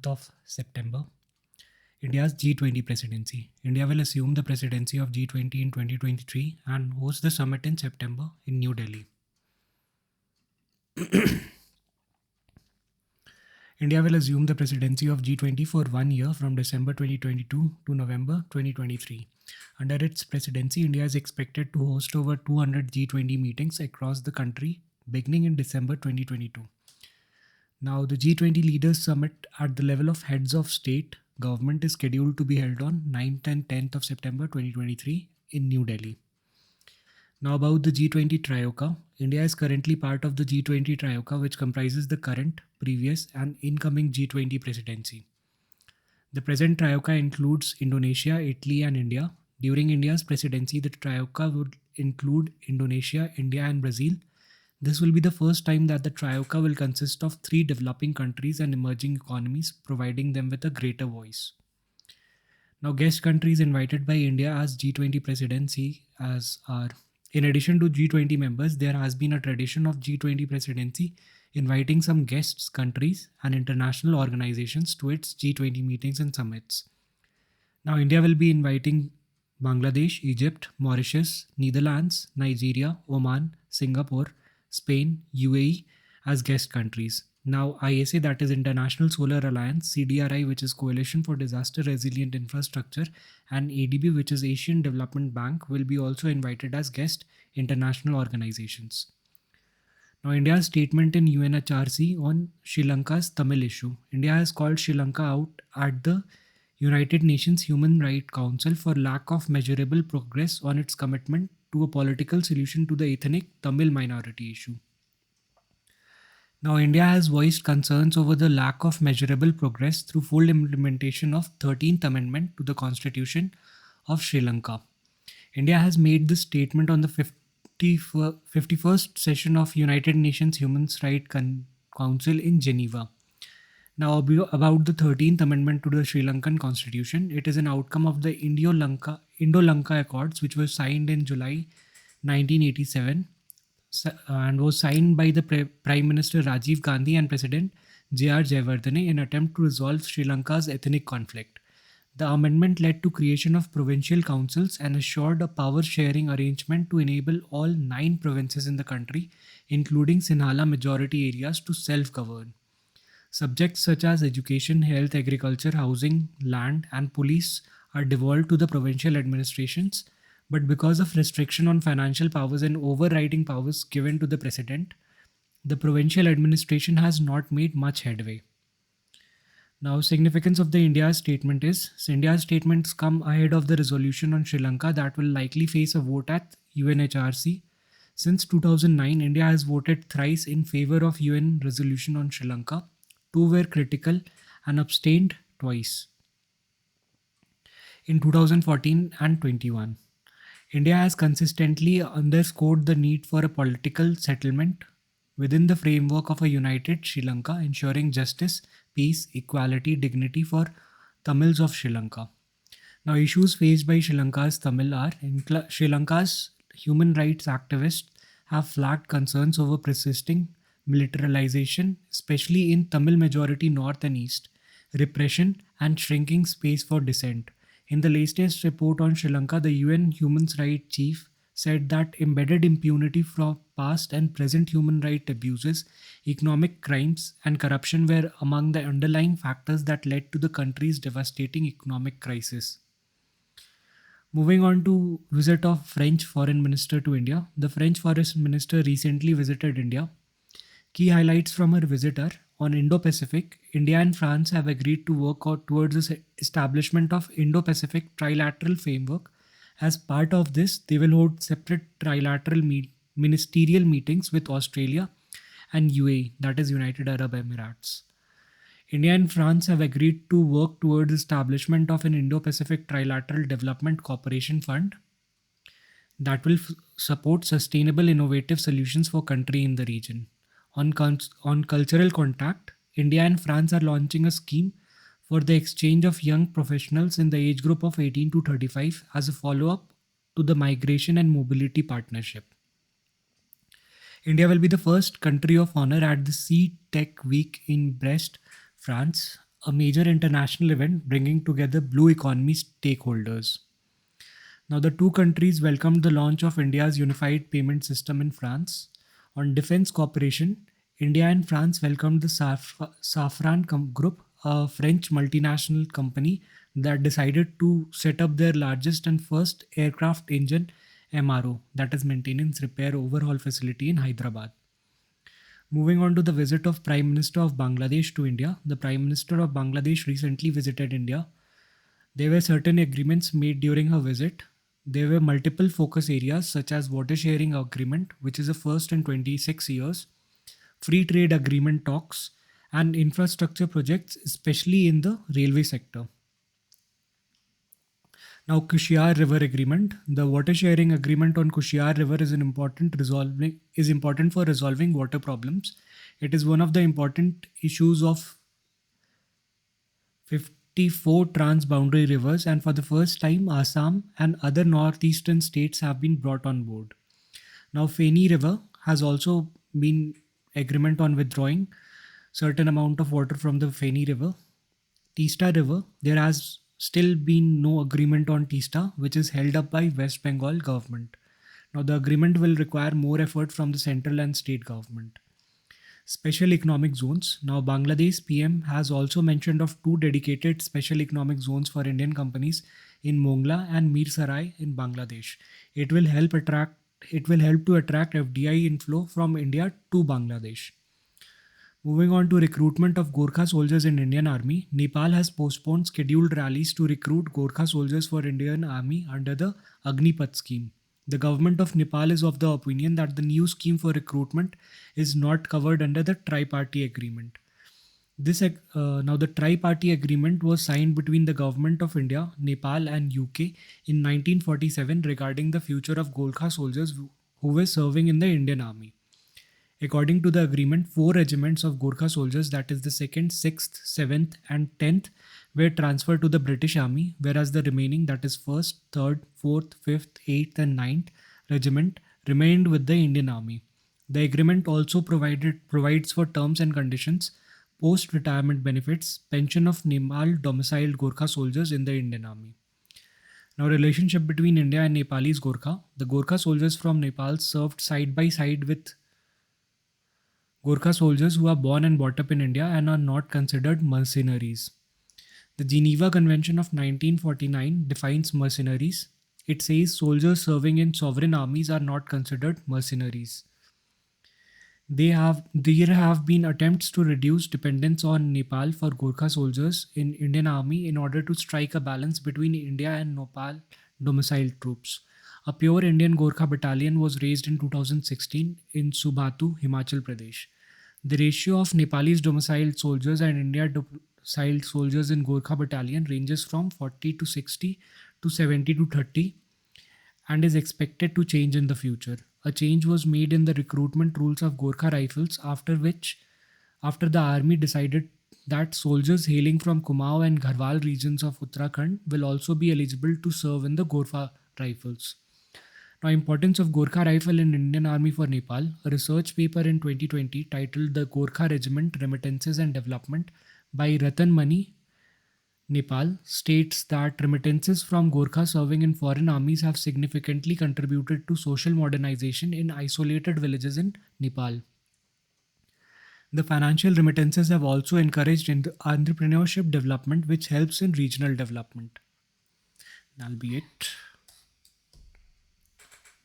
month of September, India's G20 presidency. India will assume the presidency of G20 in 2023 and host the summit in September in New Delhi. India will assume the presidency of G20 for 1 year from December 2022 to November 2023. Under its presidency, India is expected to host over 200 G20 meetings across the country beginning in December 2022. Now, the G20 Leaders Summit at the level of heads of state government is scheduled to be held on 9th and 10th of September 2023 in New Delhi. Now, about the G20 Trioca. India is currently part of the G20 Trioca, which comprises the current, previous, and incoming G20 presidency. The present Trioca includes Indonesia, Italy, and India. During India's presidency, the Trioca would include Indonesia, India, and Brazil. This will be the first time that the Trioca will consist of 3 developing countries and emerging economies, providing them with a greater voice. Now, guest countries invited by India as G20 presidency are, in addition to G20 members, there has been a tradition of G20 presidency inviting some guests, countries, and international organizations to its G20 meetings and summits. Now, India will be inviting Bangladesh, Egypt, Mauritius, Netherlands, Nigeria, Oman, Singapore, Spain, UAE as guest countries. Now, ISA, that is International Solar Alliance, CDRI, which is Coalition for Disaster Resilient Infrastructure, and ADB, which is Asian Development Bank, will be also invited as guest international organizations. Now, India's statement in UNHRC on Sri Lanka's Tamil issue. India has called Sri Lanka out at the United Nations Human Rights Council for lack of measurable progress on its commitment to a political solution to the ethnic Tamil minority issue. Now, India has voiced concerns over the lack of measurable progress through full implementation of 13th Amendment to the Constitution of Sri Lanka. India has made this statement on the 51st session of United Nations Human Rights Council in Geneva. Now, about the 13th Amendment to the Sri Lankan Constitution, it is an outcome of the Indo-Lanka Accords, which were signed in July 1987 and was signed by the Prime Minister Rajiv Gandhi and President J.R. Jayawardene in attempt to resolve Sri Lanka's ethnic conflict. The amendment led to creation of provincial councils and assured a power-sharing arrangement to enable all 9 provinces in the country, including Sinhala majority areas, to self-govern. Subjects such as education, health, agriculture, housing, land, and police are devolved to the provincial administrations, but because of restriction on financial powers and overriding powers given to the president, the provincial administration has not made much headway. Now, significance of the India's statement is, India's statements come ahead of the resolution on Sri Lanka that will likely face a vote at UNHRC. Since 2009, India has voted thrice in favor of UN resolution on Sri Lanka. 2 were critical and abstained twice in 2014 and 21. India has consistently underscored the need for a political settlement within the framework of a united Sri Lanka, ensuring justice, peace, equality, dignity for Tamils of Sri Lanka. Now, issues faced by Sri Lanka's Tamil are, Sri Lanka's human rights activists have flagged concerns over persisting militarization, especially in Tamil majority north and east, repression, and shrinking space for dissent. In the latest report on Sri Lanka, the UN Human Rights Chief said that embedded impunity from past and present human rights abuses, economic crimes, and corruption were among the underlying factors that led to the country's devastating economic crisis. Moving on to visit of French Foreign Minister to India. The French Foreign Minister recently visited India. Key highlights from her visit are, on Indo-Pacific, India and France have agreed to work out towards the establishment of Indo-Pacific trilateral framework. As part of this, they will hold separate trilateral ministerial meetings with Australia and UAE, that is United Arab Emirates. India and France have agreed to work towards establishment of an Indo-Pacific Trilateral Development Cooperation Fund that will support sustainable innovative solutions for countries in the region. On cultural contact, India and France are launching a scheme for the exchange of young professionals in the age group of 18 to 35 as a follow-up to the Migration and Mobility Partnership. India will be the first country of honor at the Sea Tech Week in Brest, France. a major international event bringing together blue economy stakeholders. Now, the two countries welcomed the launch of India's unified payment system in France. On defense cooperation, India and France welcomed the Safran Group, a French multinational company that decided to set up their largest and first aircraft engine MRO, that is maintenance repair overhaul facility in Hyderabad. Moving on to the visit of Prime Minister of Bangladesh to India, the Prime Minister of Bangladesh recently visited India. There were certain agreements made during her visit. There were multiple focus areas such as water sharing agreement, which is the first in 26 years, free trade agreement talks, and infrastructure projects, especially in the railway sector. Now, Kushiar River Agreement. The water sharing agreement on Kushiar River is important for resolving water problems. It is one of the important issues of 54 trans-boundary rivers, and for the first time, Assam and other northeastern states have been brought on board. Now, Feni River has also been agreement on withdrawing certain amount of water from the Feni River. Teesta River, there has still been no agreement on Teesta, which is held up by West Bengal government. Now, the agreement will require more effort from the central and state government. Special economic zones. Now, Bangladesh PM has also mentioned of two dedicated special economic zones for Indian companies in Mongla and Mirsarai in Bangladesh. It will help attract it will help to attract FDI inflow from India to Bangladesh. Moving on to recruitment of Gorkha soldiers in Indian Army, Nepal has postponed scheduled rallies to recruit Gorkha soldiers for Indian Army under the Agnipath scheme. The government of Nepal is of the opinion that the new scheme for recruitment is not covered under the tri-party agreement. Now the tri-party agreement was signed between the government of India, Nepal, and UK in 1947 regarding the future of Gorkha soldiers who were serving in the Indian Army. According to the agreement, four regiments of Gorkha soldiers, that is the 2nd, 6th, 7th, and 10th, were transferred to the British Army, whereas the remaining, that is 1st, 3rd, 4th, 5th, 8th, and 9th regiment, remained with the Indian Army. The agreement also provides for terms and conditions, post retirement benefits, pension of Nepal domiciled Gorkha soldiers in the Indian Army. Now, relationship between India and Nepalese Gorkha. The Gorkha soldiers from Nepal served side by side with Gorkha soldiers who are born and brought up in India and are not considered mercenaries. The Geneva Convention of 1949 defines mercenaries. It says soldiers serving in sovereign armies are not considered mercenaries. There have been attempts to reduce dependence on Nepal for Gorkha soldiers in Indian Army in order to strike a balance between India and Nepal domiciled troops. A pure Indian Gorkha battalion was raised in 2016 in Subhatu, Himachal Pradesh. The ratio of Nepalese domiciled soldiers and India domiciled soldiers in Gorkha battalion ranges from 40 to 60 to 70 to 30 and is expected to change in the future. A change was made in the recruitment rules of Gorkha Rifles, after the army decided that soldiers hailing from Kumaon and Garhwal regions of Uttarakhand will also be eligible to serve in the Gorkha Rifles. Now, importance of Gorkha Rifle in Indian Army for Nepal. A research paper in 2020 titled The Gorkha Regiment Remittances and Development by Ratan Mani Nepal states that remittances from Gorkha serving in foreign armies have significantly contributed to social modernization in isolated villages in Nepal. The financial remittances have also encouraged entrepreneurship development, which helps in regional development. That'll be it.